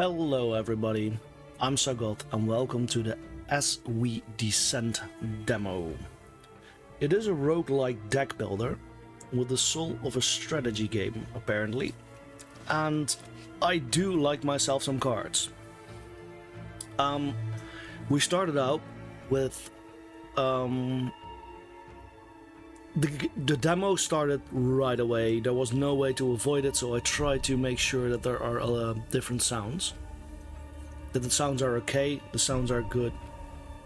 Hello everybody, I'm Shagoth and welcome to the As We Descend demo. It is a roguelike deck builder with the soul of a strategy game apparently, and I do like myself some cards. We started out with the demo started right away. There was no way to avoid it, so I tried to make sure that there are different sounds. That the sounds are okay, the sounds are good.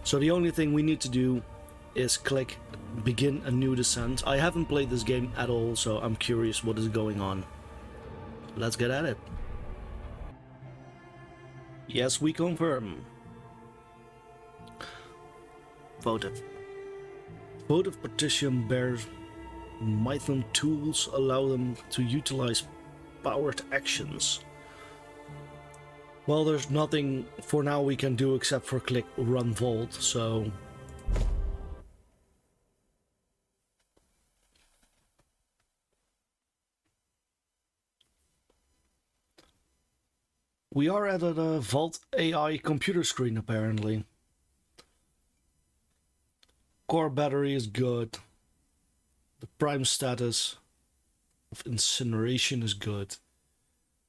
So the only thing we need to do is click begin a new descent. I haven't played this game at all, so I'm curious what is going on. Let's get at it. Yes, we confirm. Votive. Votive partition bears Mython tools allow them to utilize powered actions. Well, there's nothing for now we can do except for click run vault, so... We are at a Vault AI computer screen apparently. Core battery is good. The prime status of incineration is good.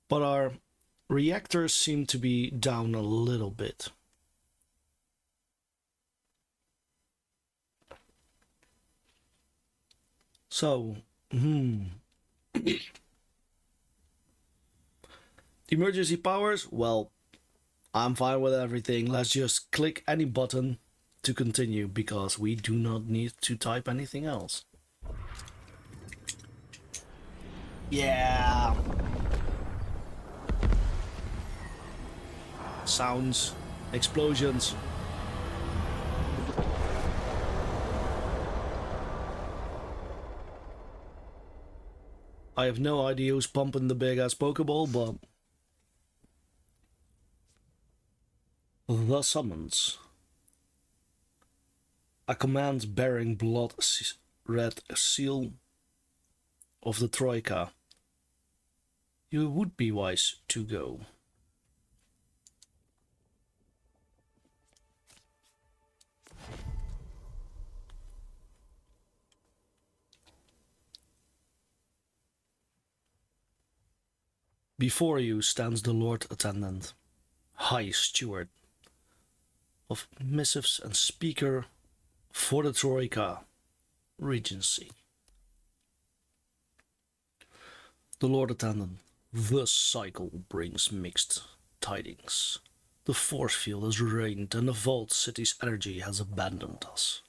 But our reactors seem to be down a little bit. So, emergency powers? Well, I'm fine with everything. Let's just click any button to continue because we do not need to type anything else. Yeah. Sounds, explosions. I have no idea who's pumping the big ass Pokeball, but the summons. A command bearing blood red seal of the Troika. You would be wise to go. Before you stands the Lord Attendant, High Steward of Missives and Speaker for the Troika Regency. The Lord Attendant, the cycle brings mixed tidings. The force field has rained and the Vault City's energy has abandoned us.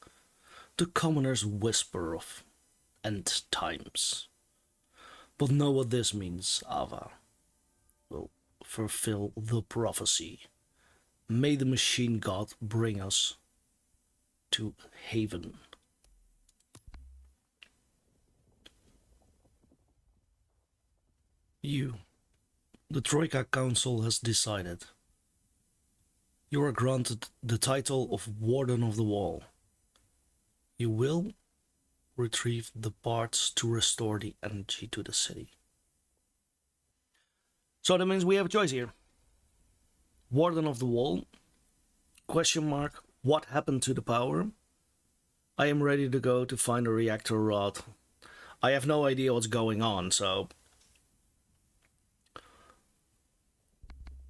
The commoners whisper of end times. But know what this means, Ava will fulfill the prophecy. May the machine god bring us to haven. You, the Troika Council has decided. You are granted the title of Warden of the Wall. You will retrieve the parts to restore the energy to the city. So that means we have a choice here. Warden of the Wall, question mark, what happened to the power? I am ready to go to find a reactor rod. I have no idea what's going on, so...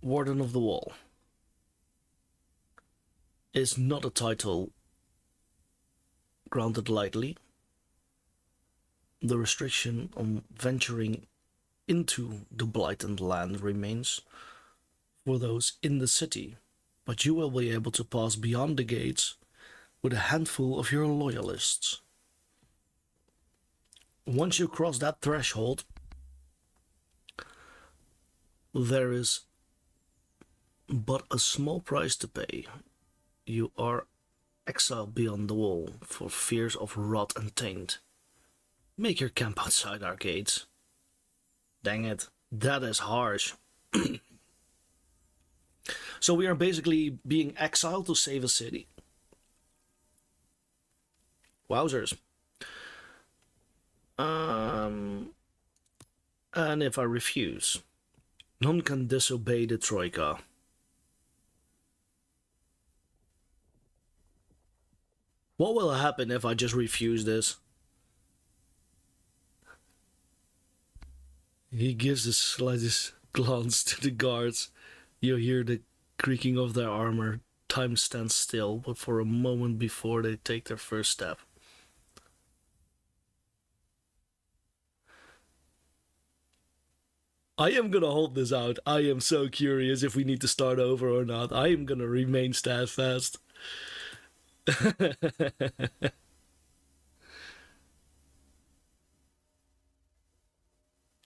Warden of the Wall is not a title granted lightly. The restriction on venturing into the blighted land remains for those in the city, but you will be able to pass beyond the gates with a handful of your loyalists. Once you cross that threshold, there is but a small price to pay. You are exiled beyond the wall for fears of rot and taint. Make your camp outside our gates. Dang it, that is harsh. So we are basically being exiled to save a city. Wowzers. And if I refuse, None can disobey the Troika. What will happen if I just refuse this? He gives the slightest glance to the guards. You hear the creaking of their armor. Time stands still, but for a moment before they take their first step. I am gonna hold this out. I am so curious if we need to start over or not. I am gonna remain steadfast.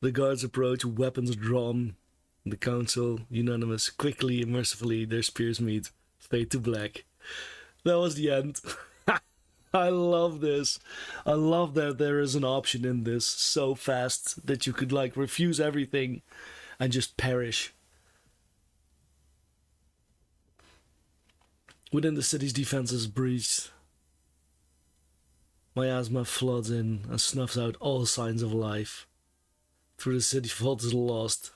The guards approach, weapons drawn. The council, unanimous, quickly and mercifully, their spears meet, fade to black. That was the end. I love this. I love that there is an option in this so fast that you could like refuse everything and just perish. Within the city's defenses breached, miasma floods in and snuffs out all signs of life. Through the city vault is lost.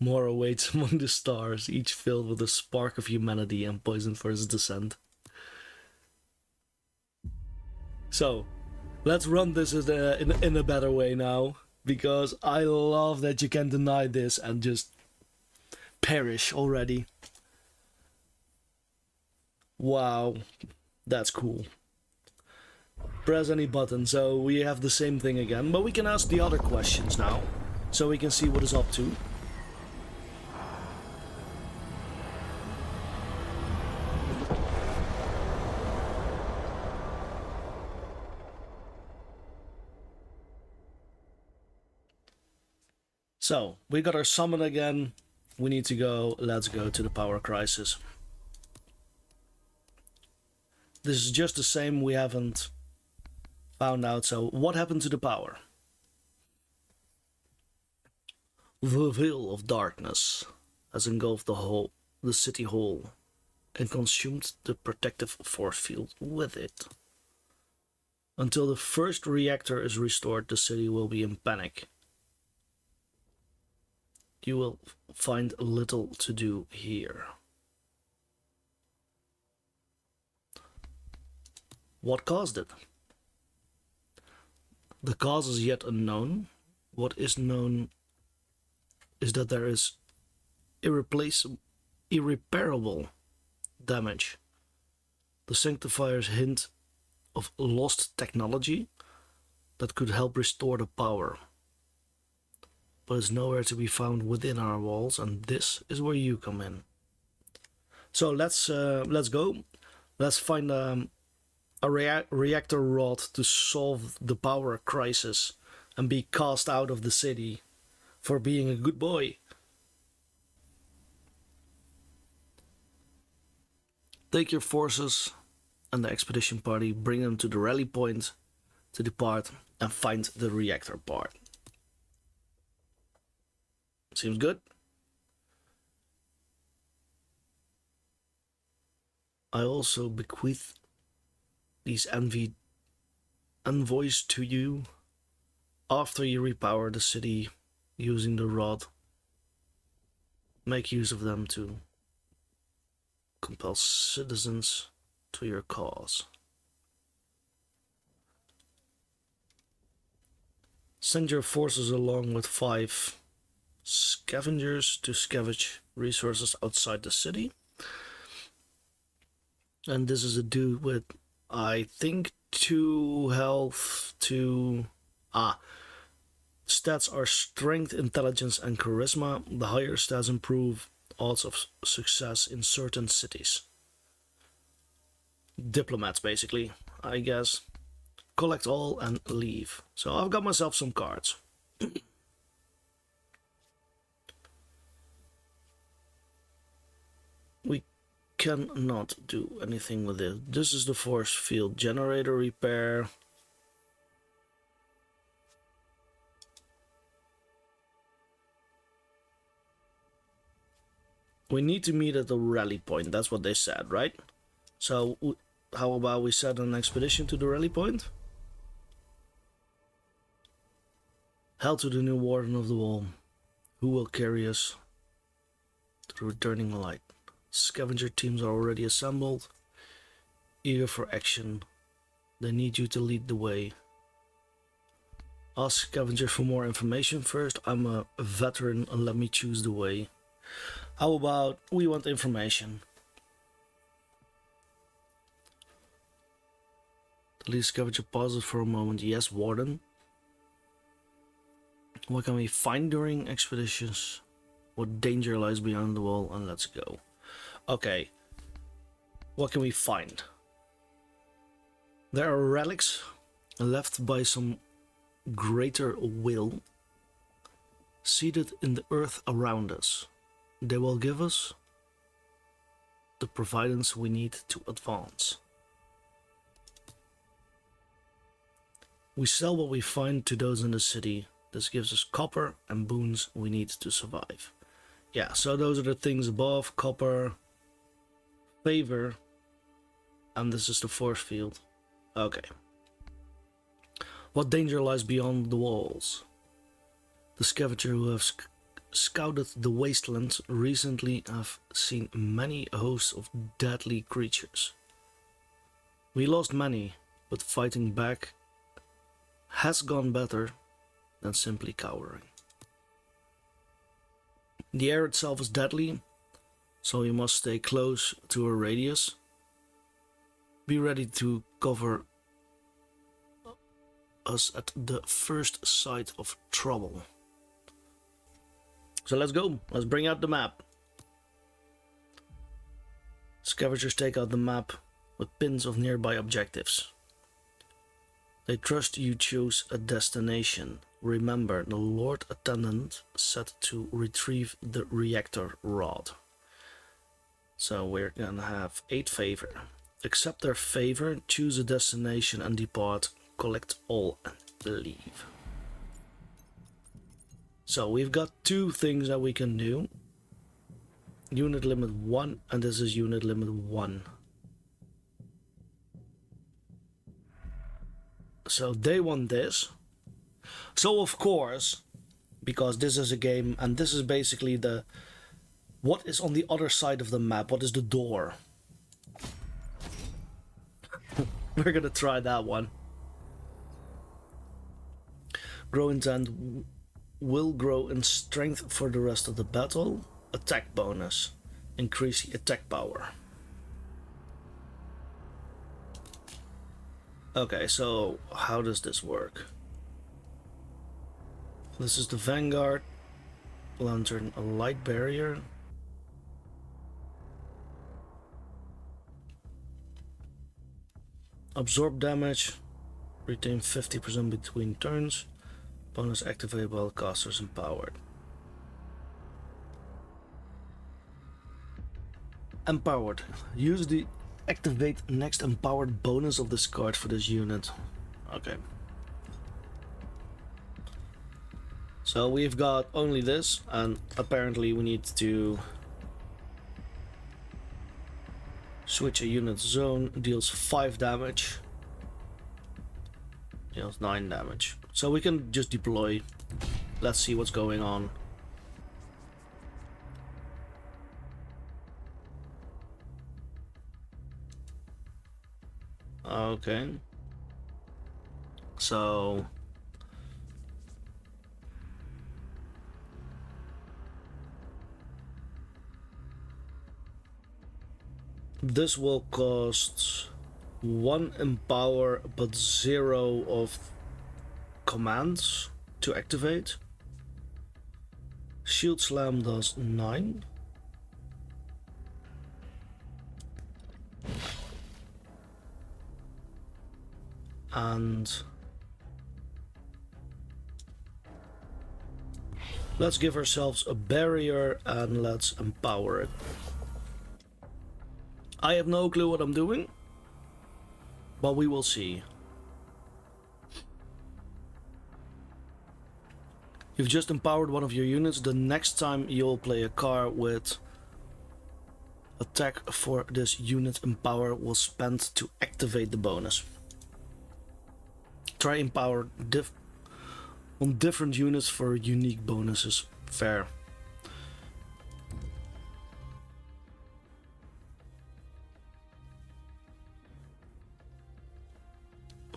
More awaits among the stars, each filled with a spark of humanity and poisoned for its descent. So, let's run this in a better way now, because I love that you can deny this and just perish already. Wow, that's cool. Press any button, so we have the same thing again, but we can ask the other questions now, so we can see what is up to. So, we got our summon again. We need to go, let's go to the power crisis. This is just the same, we haven't found out, so what happened to the power? The veil of darkness has engulfed the city hall, and consumed the protective force field with it. Until the first reactor is restored, the city will be in panic. You will find little to do here. What caused it? The cause is yet unknown. What is known is that there is irreparable damage. The Sanctifiers hint of lost technology that could help restore the power, but is nowhere to be found within our walls, and this is where you come in. So let's go. Let's find a reactor rod to solve the power crisis and be cast out of the city for being a good boy. Take your forces and the expedition party, bring them to the rally point to depart and find the reactor part. Seems good. I also bequeath these envoys to you after you repower the city using the rod. Make use of them to compel citizens to your cause. Send your forces along with 5 scavengers to scavenge resources outside the city. And this is a dude with, I think, 2 health, 2... Stats are strength, intelligence, and charisma. The higher stats improve odds of success in certain cities. Diplomats, basically, I guess. Collect all and leave. So I've got myself some cards. We cannot do anything with it. This is the force field generator repair. We need to meet at the rally point. That's what they said, right? So how about we set an expedition to the rally point? Hail to the new Warden of the Wall, Who will carry us to returning light? Scavenger teams are already assembled, eager for action. They need you to lead the way. Ask Scavenger for more information first. I'm a veteran and let me choose the way. How about we want information? The lead Scavenger pauses for a moment. Yes, Warden. What can we find during expeditions? What danger lies beyond the wall? And let's go. Okay. What can we find? There are relics left by some greater will seated in the earth around us. They will give us the providence we need to advance. We sell what we find to those in the city. This gives us copper and boons we need to survive. Yeah, so those are the things above. Copper, favor, and this is the force field. Okay. What danger lies beyond the walls? The scavenger who have scouted the wastelands recently have seen many hosts of deadly creatures. We lost many, but fighting back has gone better than simply cowering. The air itself is deadly, so you must stay close to a radius. Be ready to cover us at the first sight of trouble. So let's go. Let's bring out the map. Scavengers take out the map with pins of nearby objectives. They trust you choose a destination. Remember, the Lord Attendant said to retrieve the reactor rod. So we're gonna have 8 favor. Accept their favor, choose a destination and depart. Collect all and leave. So we've got 2 things that we can do. Unit limit 1, and this is unit limit 1. So they want this. So of course, because this is a game and this is basically the what is on the other side of the map, what is the door? We're gonna try that one. Grow intent will grow in strength for the rest of the battle. Attack bonus. Increase the attack power. Okay, so how does this work? This is the Vanguard. Lantern, a light barrier. Absorb damage. Retain 50% between turns. Bonus activated while casters empowered. Empowered. Use the activate next empowered bonus of this card for this unit. Okay. So we've got only this, and apparently we need to switch a unit zone. Deals 5 damage. Deals 9 damage. So we can just deploy. Let's see what's going on. Okay. So this will cost 1 empower but 0 of commands to activate. Shield Slam does 9. And let's give ourselves a barrier and let's empower it. I have no clue what I'm doing, but we will see. You've just empowered one of your units. The next time you'll play a card with attack for this unit empower will spend to activate the bonus. Try empower on different units for unique bonuses. Fair.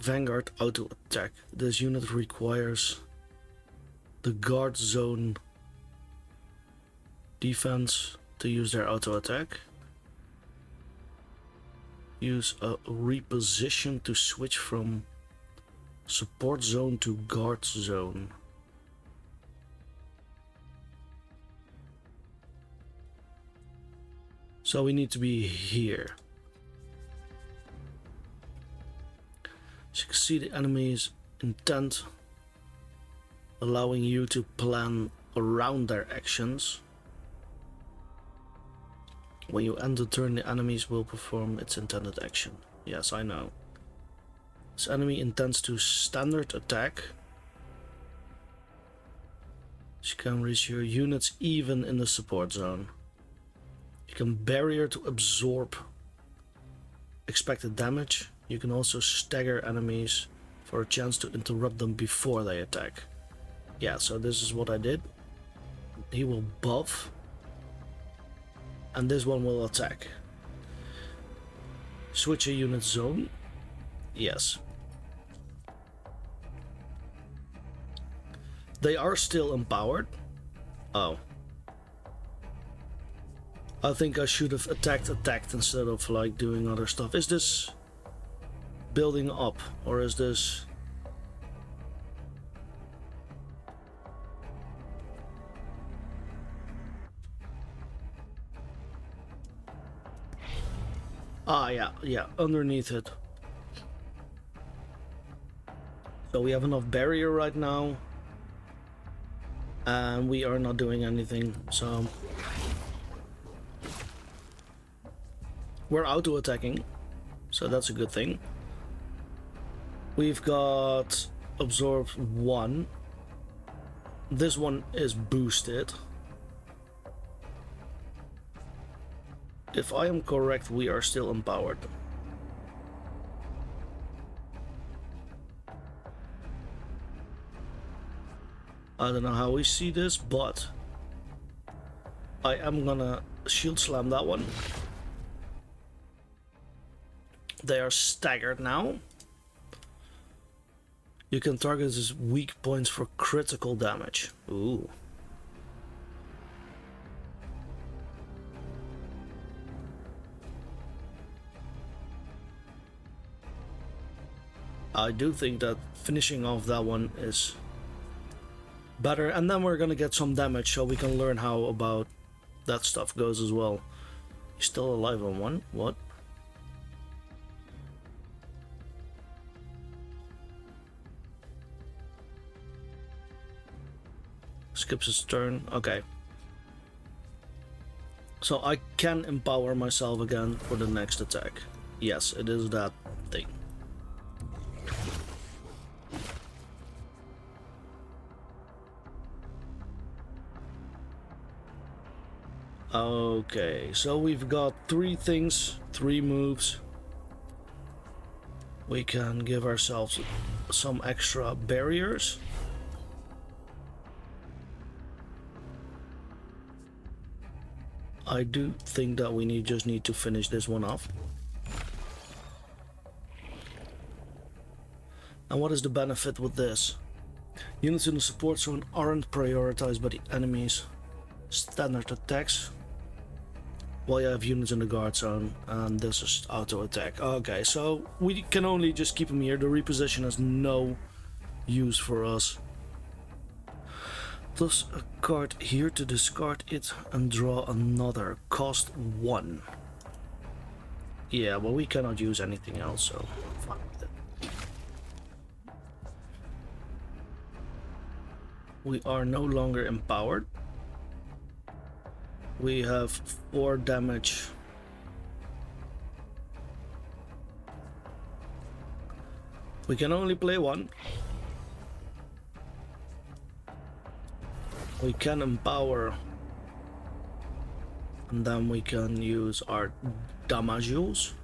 Vanguard auto attack. This unit requires the guard zone defense to use their auto attack. Use a reposition to switch from support zone to guard zone. So we need to be here. So you can see the enemy's intent, allowing you to plan around their actions. When you end the turn, the enemies will perform its intended action. Yes, I know. This enemy intends to standard attack. So you can reach your units even in the support zone. You can barrier to absorb expected damage. You can also stagger enemies for a chance to interrupt them before they attack. Yeah, so this is what I did. He will buff. And this one will attack. Switch a unit zone. Yes. They are still empowered. Oh. I think I should have attacked instead of like doing other stuff. Is this building up or is this... Ah, yeah, underneath it. So we have enough barrier right now. And we are not doing anything, so... We're auto-attacking, so that's a good thing. We've got Absorb 1. This one is boosted. If I am correct, we are still empowered. I don't know how we see this, but I am gonna shield slam that one. They are staggered now. You can target his weak points for critical damage. Ooh. I do think that finishing off that one is better, and then we're gonna get some damage so we can learn how about that stuff goes as well. He's still alive on one? What? Skips his turn. Okay. So I can empower myself again for the next attack. Yes, it is that thing. Okay, so we've got 3 things, 3 moves. We can give ourselves some extra barriers. I do think that we just need to finish this one off. And what is the benefit with this? Units in the support zone aren't prioritized by the enemy's standard attacks, while you have units in the guard zone, and this is auto attack. Okay, so we can only just keep them here. The reposition has no use for us. Thus a card here to discard it and draw another. Cost 1. Yeah, well, we cannot use anything else, so I'm fine with it. We are no longer empowered. We have 4 damage. We can only play 1. We can empower, and then we can use our damages.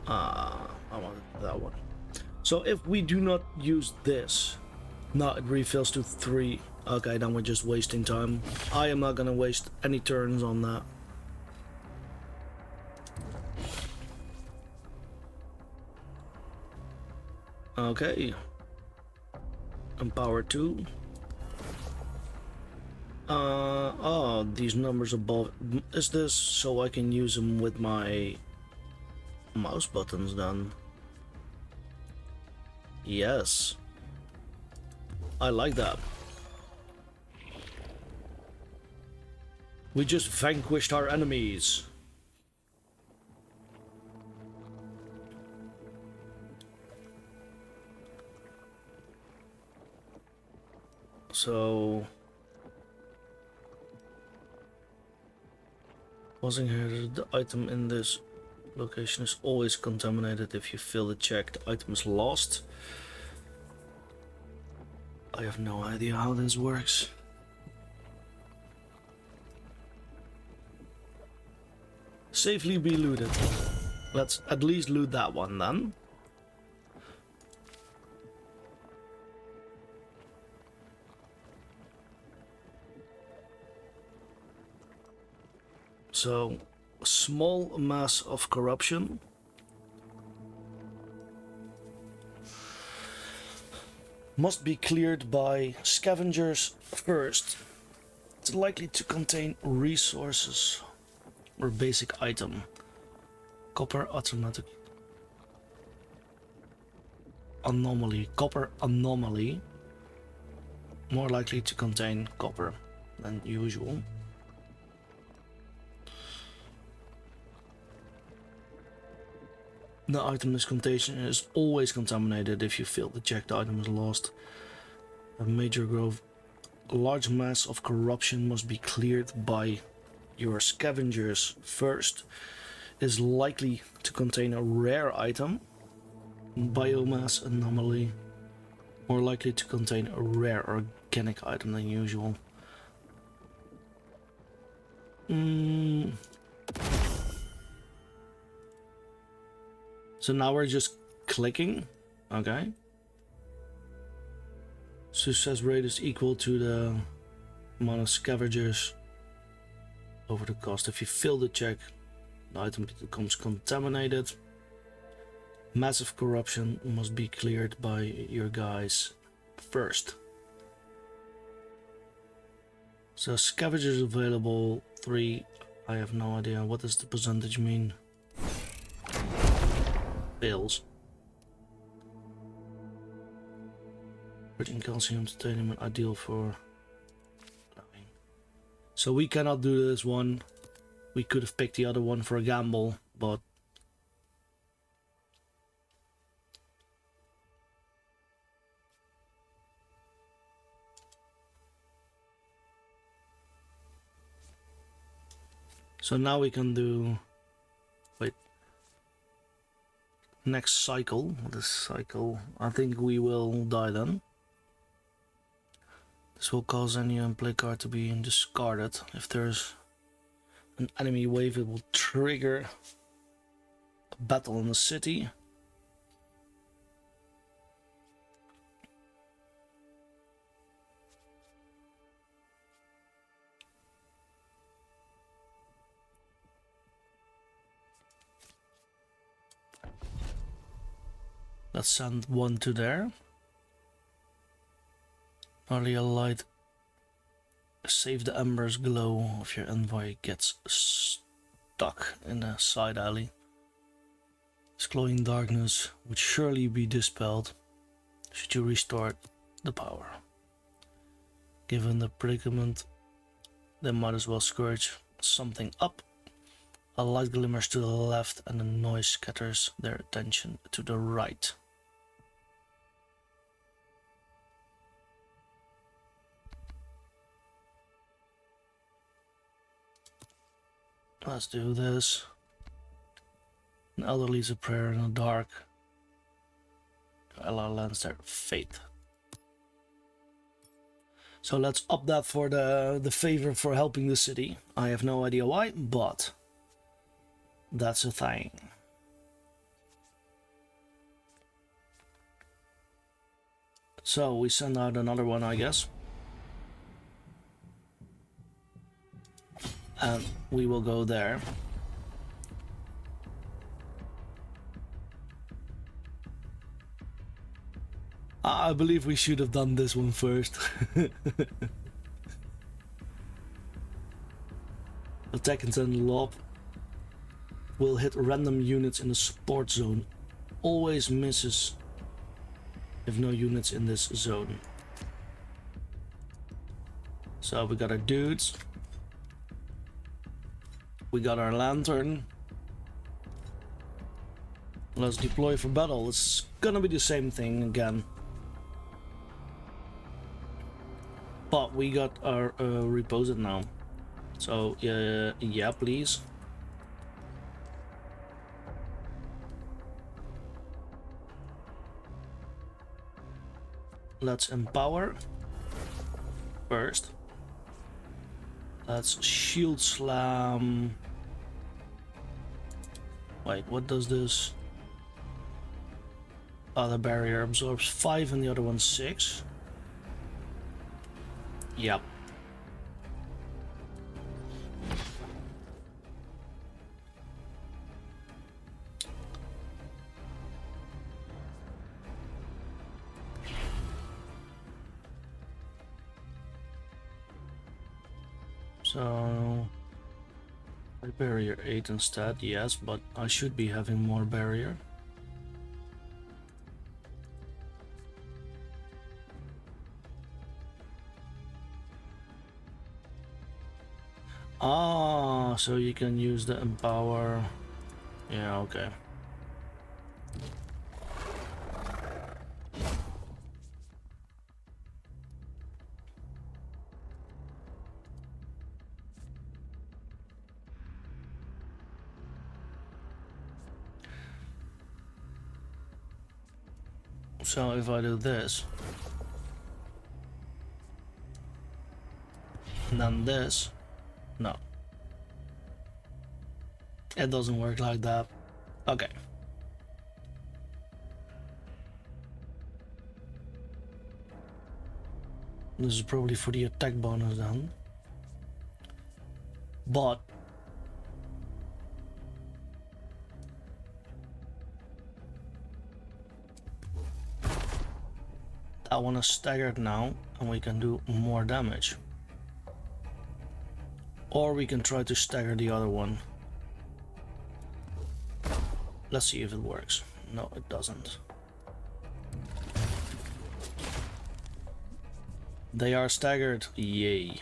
I wanted that one. So if we do not use this, no, it refills to 3. Okay, then we're just wasting time. I am not gonna waste any turns on that. Okay. Empower 2. Oh, these numbers above. Is this so I can use them with my mouse buttons then? Yes. I like that. We just vanquished our enemies. So... Pausing here, the item in this location is always contaminated. If you fail the check, the item is lost. I have no idea how this works. Safely be looted. Let's at least loot that one then. So, small mass of corruption. Must be cleared by scavengers first. It's likely to contain resources or basic item. Copper automatic anomaly. Copper anomaly. More likely to contain copper than usual. The item contamination is always contaminated. If you fail to check, the item is lost. A major growth. A large mass of corruption must be cleared by your scavengers first. Is likely to contain a rare item. Biomass anomaly. More likely to contain a rare organic item than usual. So now we're just clicking. Okay. Success rate is equal to the amount of scavengers over the cost. If you fail the check, the item becomes contaminated. Massive corruption must be cleared by your guys first. So scavengers available 3. I have no idea. What does the percentage mean? Fails. Protein, calcium, titanium, ideal for. So we cannot do this one. We could have picked the other one for a gamble, but. So now we can do. Wait. Next cycle. This cycle. I think we will die then. This will cause any play card to be discarded. If there's an enemy wave, it will trigger a battle in the city. Let's send one to there. Early a light. Save the embers glow if your envoy gets stuck in a side alley. This glowing darkness would surely be dispelled should you restore the power. Given the predicament, they might as well scourge something up. A light glimmers to the left and the noise scatters their attention to the right. Let's do this. An elder leads a prayer in the dark. Allah lends their faith. So let's up that for the favor for helping the city. I have no idea why, but that's a thing. So we send out another one, I guess. And we will go there. I believe we should have done this one first. Attack and lob will hit random units in the support zone. Always misses if no units in this zone. So we got our dudes. We got our lantern. Let's deploy for battle. It's gonna be the same thing again. But we got our reposed now. So yeah, please. Let's empower first. Let's shield slam. Wait, what does this? Other barrier absorbs 5 and the other one 6. Yep. So barrier 8 instead, yes, but I should be having more barrier. Ah, so you can use the empower. Yeah, okay. So if I do this, and then this, no. It doesn't work like that. Okay. This is probably for the attack bonus then. But I want to stagger it now and we can do more damage. Or we can try to stagger the other one. Let's see if it works. No, it doesn't. They are staggered. Yay.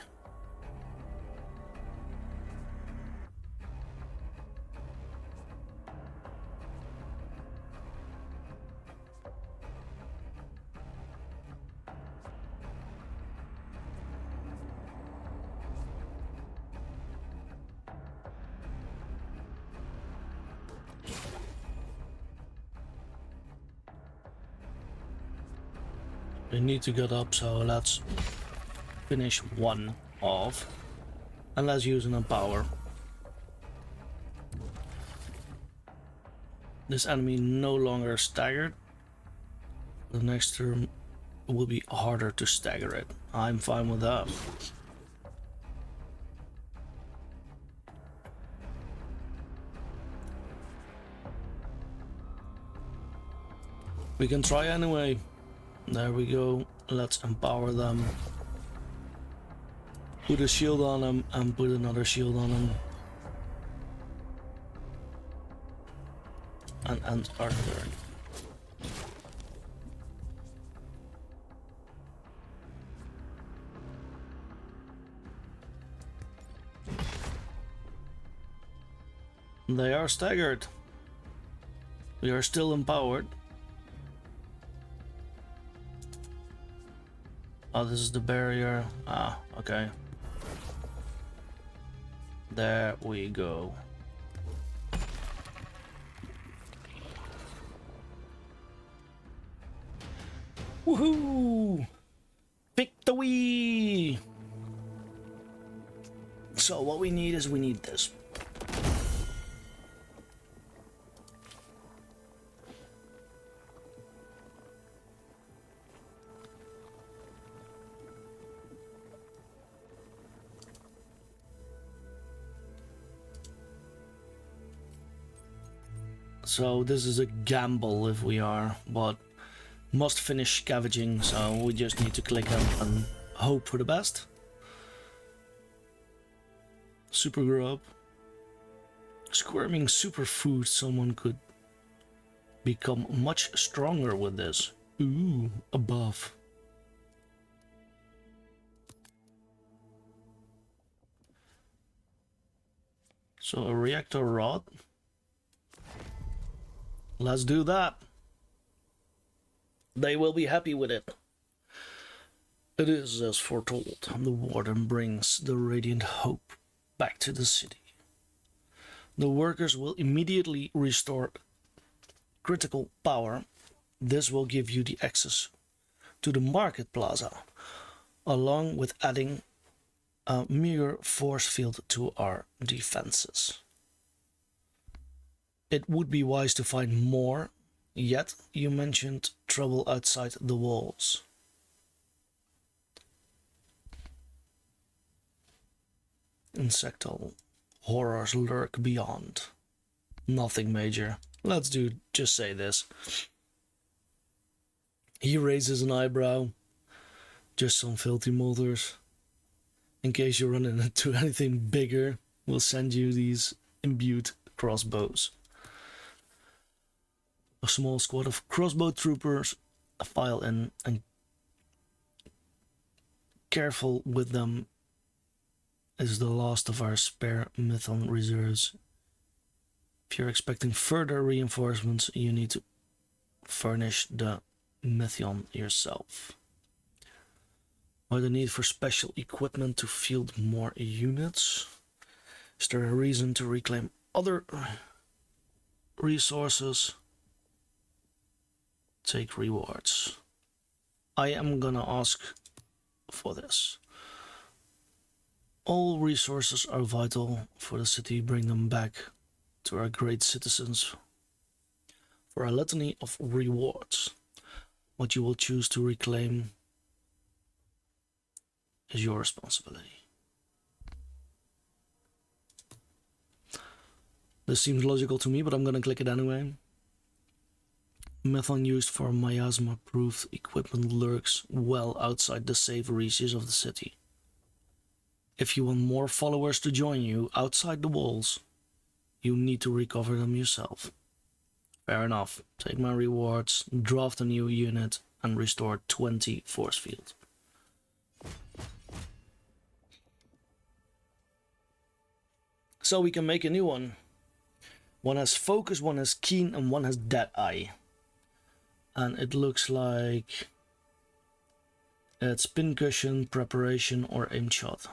We need to get up, so let's finish one off and let's use an empower. This enemy no longer staggered. The next turn will be harder to stagger it. I'm fine with that. We can try anyway. There we go. Let's empower them. Put a shield on them and put another shield on them. And end our turn. They are staggered. We are still empowered. Oh, this is the barrier. Ah, okay. There we go. Woohoo! Victory! So what we need is we need this. So this is a gamble if we are, but must finish scavenging, so we just need to click them and hope for the best. Super grub. Squirming superfood, someone could become much stronger with this. Ooh, a buff. So a reactor rod. Let's do that. They will be happy with it. It is as foretold. The warden brings the radiant hope back to the city. The workers will immediately restore critical power. This will give you the access to the market plaza, along with adding a mere force field to our defenses. It would be wise to find more, yet you mentioned trouble outside the walls. Insectal horrors lurk beyond. Nothing major. Let's just say this. He raises an eyebrow. Just some filthy molders. In case you run into anything bigger, we'll send you these imbued crossbows. A small squad of crossbow troopers file in, and careful with them is the last of our spare Mython reserves. If you're expecting further reinforcements, you need to furnish the Mython yourself. Or the need for special equipment to field more units. Is there a reason to reclaim other resources? Take rewards. I am gonna ask for this. All resources are vital for the city. Bring them back to our great citizens for a litany of rewards. What you will choose to reclaim is your responsibility. This seems logical to me, but I'm gonna click it anyway. Methon used for miasma-proof equipment lurks well outside the safe reaches of the city. If you want more followers to join you outside the walls, you need to recover them yourself. Fair enough. Take my rewards, draft a new unit, and restore 20 force field. So we can make a new one. One has focus, one has keen, and one has dead eye. And it looks like it's pincushion, preparation, or aimed shot.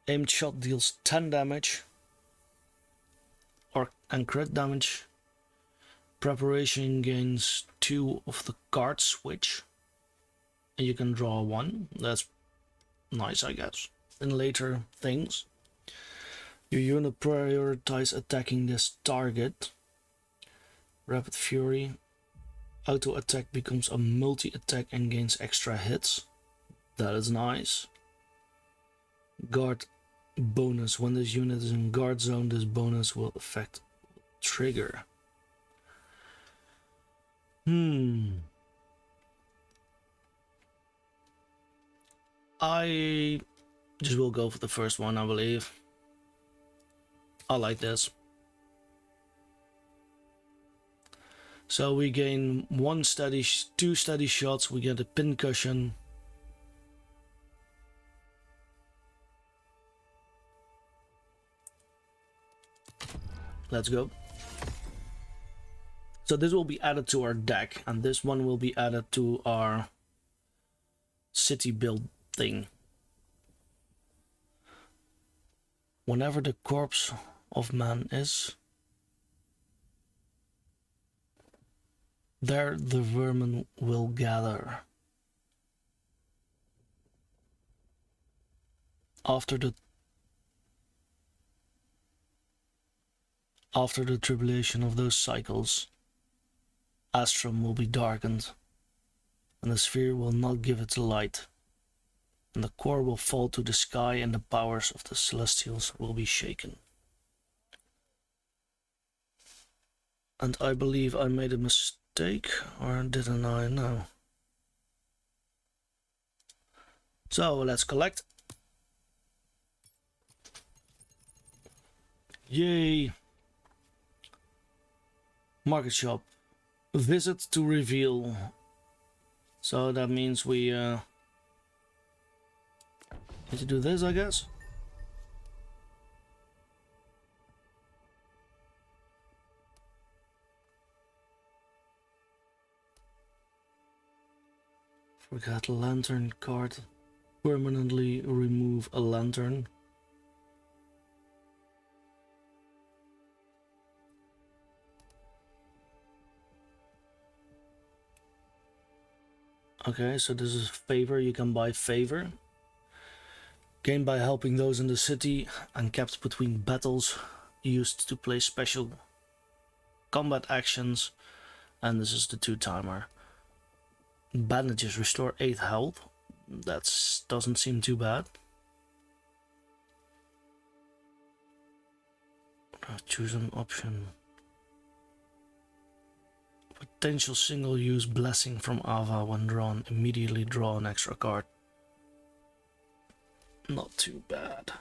Aimed shot deals 10 damage and crit damage. Preparation gains 2 of the card switch. And you can draw 1. That's nice, I guess. In later things, your unit prioritize attacking this target. Rapid Fury. Auto attack becomes a multi-attack and gains extra hits. That is nice. Guard bonus. When this unit is in guard zone, this bonus will affect trigger. I just will go for the first one, I believe. I like this. So we gain 2 steady shots, we get a pincushion. Let's go. So this will be added to our deck, and this one will be added to our city build thing. Whenever the corpse of man is, there the vermin will gather. After the tribulation of those cycles, Astrum will be darkened, and the sphere will not give its light, and the core will fall to the sky, and the powers of the Celestials will be shaken. And I believe I made a mistake take, or didn't I? No. So let's collect. Yay. Market shop. Visit to reveal. So that means we need to do this, I guess. Forgot lantern card. Permanently remove a lantern. Okay, so this is favor. You can buy favor. Gained by helping those in the city and kept between battles. Used to play special combat actions. And this is the 2-timer. Bandages restore 8 health. That doesn't seem too bad. Choose an option. Potential single-use blessing from Ava when drawn. Immediately draw an extra card. Not too bad.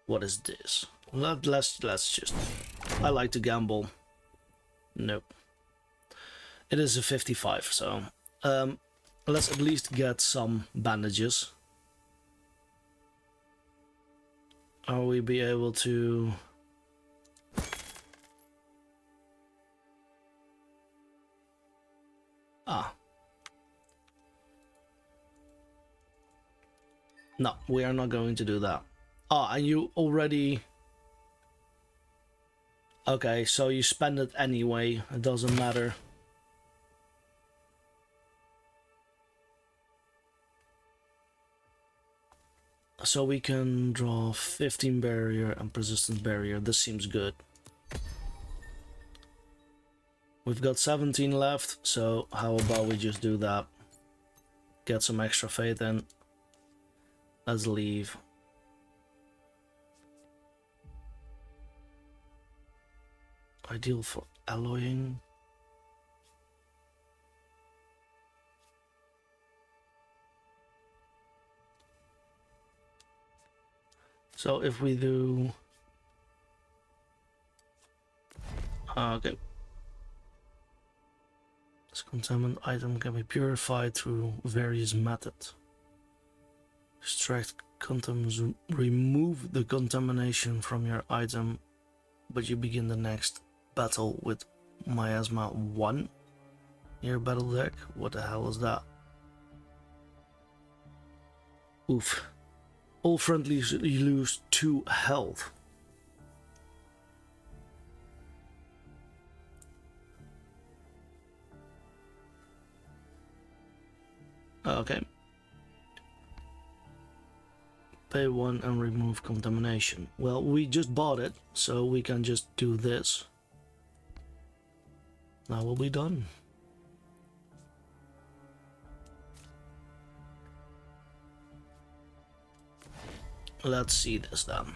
What is this? Let's just... I like to gamble. Nope. It is a 55, so... let's at least get some bandages. Are we be able to... Ah. No, we are not going to do that. Ah, and you already... Okay, so you spend it anyway. It doesn't matter. So we can draw 15 barrier and persistent barrier. This seems good. We've got 17 left, so how about we just do that? Get some extra faith in. Let's leave. Ideal for alloying. So if we do... Okay. This contaminant item can be purified through various methods. Extract contaminants, remove the contamination from your item, but you begin the next battle with Miasma 1. Your battle deck? What the hell is that? Oof. All friendlies lose 2 health. Okay. Pay 1 and remove contamination. Well, we just bought it, so we can just do this. Now we'll be done. Let's see this then.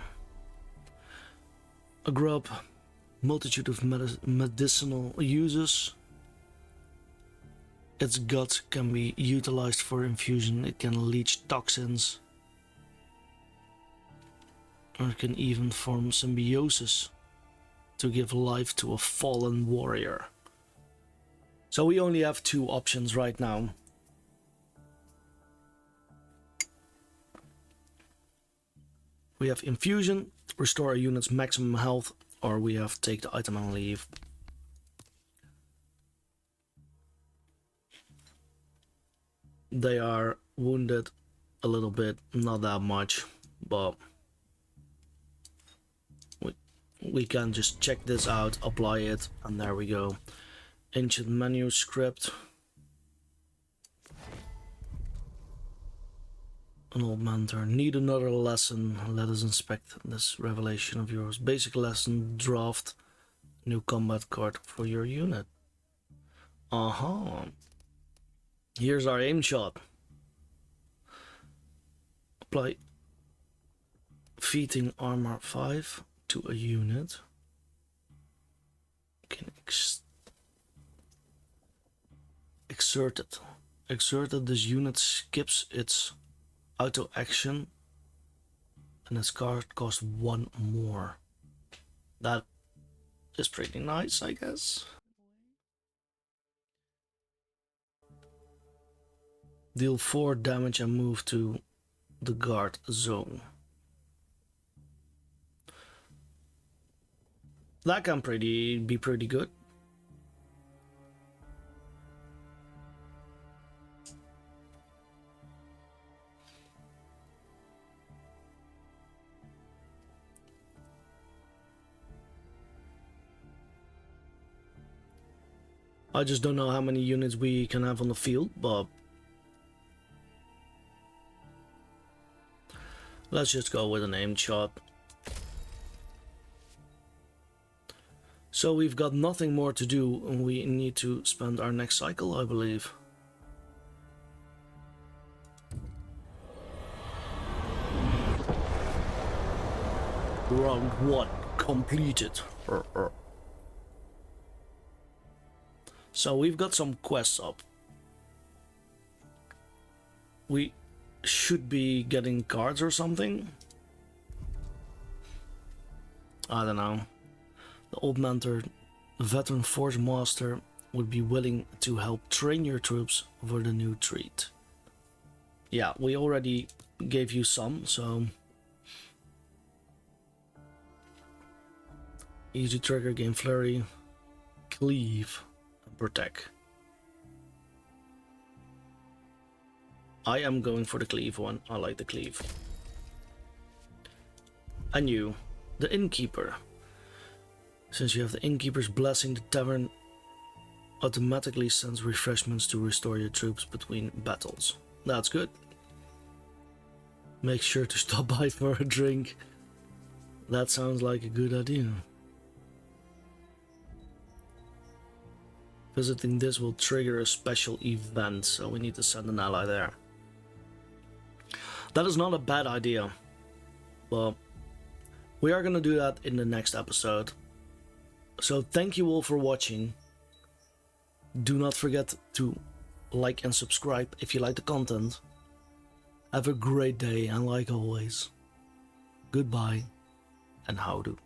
A grub, multitude of medicinal uses. Its gut can be utilized for infusion. It can leach toxins. Or it can even form symbiosis to give life to a fallen warrior. So we only have 2 options right now. We have infusion, restore a unit's maximum health, or we have take the item and leave. They are wounded a little bit, not that much, but we can just check this out, apply it, and there we go. Ancient manuscript. An old mentor. Need another lesson. Let us inspect this revelation of yours. Basic lesson. Draft new combat card for your unit. Here's our aim shot. Apply defeating armor 5 to a unit can exerted. Exerted, this unit skips its auto action and its card costs 1 more. That is pretty nice, I guess. Deal 4 damage and move to the guard zone. That can be pretty good. I just don't know how many units we can have on the field, but let's just go with an aimed shot. So we've got nothing more to do, and we need to spend our next cycle, I believe. Round 1 completed. So we've got some quests up. We should be getting cards or something. I don't know. The old mentor, the veteran forge master, would be willing to help train your troops for the new treat. Yeah, we already gave you some, so easy trigger, gain flurry, cleave, and protect. I am going for the cleave one. I like the cleave. And you, the innkeeper. Since you have the innkeeper's blessing, the tavern automatically sends refreshments to restore your troops between battles. That's good. Make sure to stop by for a drink. That sounds like a good idea. Visiting this will trigger a special event, so we need to send an ally there. That is not a bad idea, but we are gonna do that in the next episode. So thank you all for watching. Do not forget to like and subscribe if you like the content. Have a great day, and like always, goodbye and howdo.